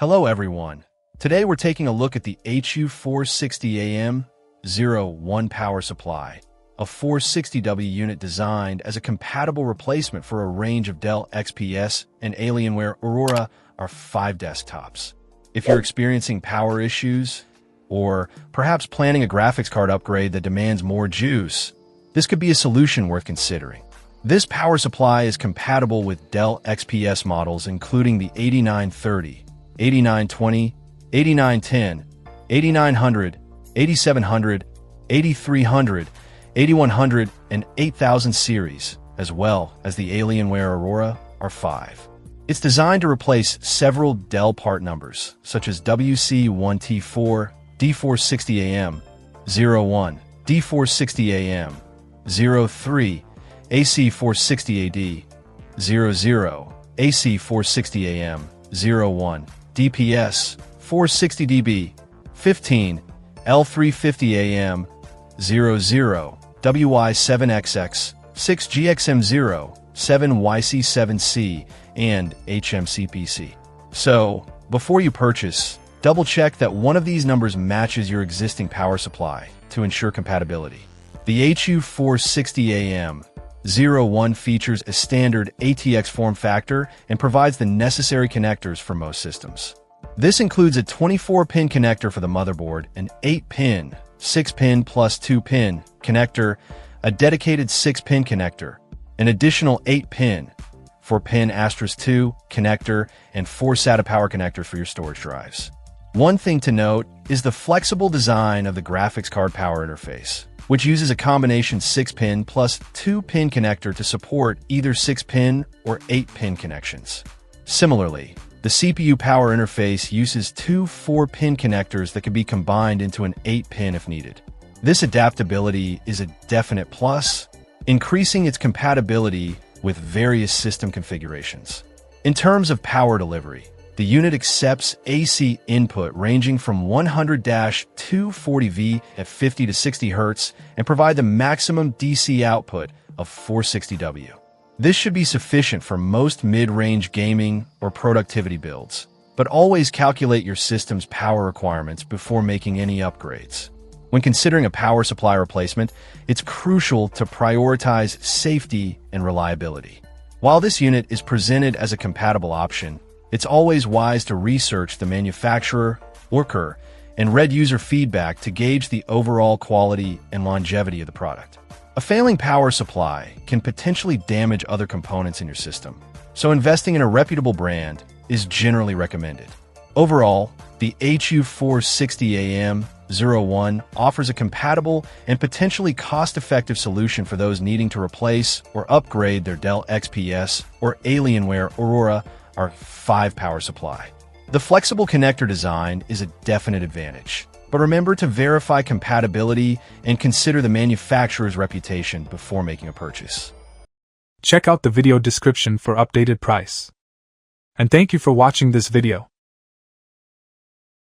Hello everyone. Today we're taking a look at the HU460AM-01 power supply, a 460W unit designed as a compatible replacement for a range of Dell XPS and Alienware Aurora R5 desktops. If you're experiencing power issues, or perhaps planning a graphics card upgrade that demands more juice, this could be a solution worth considering. This power supply is compatible with Dell XPS models including the 8930, 8920, 8910, 8900, 8700, 8300, 8100, and 8000 series, as well as the Alienware Aurora R5. It's designed to replace several Dell part numbers, such as WC1T4, D460AM-01, D460AM-03, AC460AD-00, AC460AM-01, DPS 460dB 15, L350AM 00, WI7XX 6GXM0 7YC7C, and HMCPC. So, before you purchase, double-check that one of these numbers matches your existing power supply to ensure compatibility. The HU460AM-01 features a standard ATX form factor and provides the necessary connectors for most systems. This includes a 24-pin connector for the motherboard, an 8-pin, 6-pin plus 2-pin connector, a dedicated 6-pin connector, an additional 8-pin, 4-pin *2 connector, and 4 SATA power connectors for your storage drives. One thing to note is the flexible design of the graphics card power interface, which uses a combination 6-pin plus 2-pin connector to support either 6-pin or 8-pin connections. Similarly, the CPU power interface uses 2 4-pin connectors that can be combined into an 8-pin if needed. This adaptability is a definite plus, increasing its compatibility with various system configurations. In terms of power delivery, the unit accepts AC input ranging from 100-240V at 50 to 60 Hz and provide the maximum DC output of 460W. This should be sufficient for most mid-range gaming or productivity builds, but always calculate your system's power requirements before making any upgrades. When considering a power supply replacement, it's crucial to prioritize safety and reliability. While this unit is presented as a compatible option, it's always wise to research the manufacturer, worker, and read user feedback to gauge the overall quality and longevity of the product. A failing power supply can potentially damage other components in your system, so investing in a reputable brand is generally recommended. Overall, the HU460AM-01 offers a compatible and potentially cost-effective solution for those needing to replace or upgrade their Dell XPS or Alienware Aurora R5 power supply. The flexible connector design is a definite advantage, but remember to verify compatibility and consider the manufacturer's reputation before making a purchase. Check out the video description for updated price. And thank you for watching this video.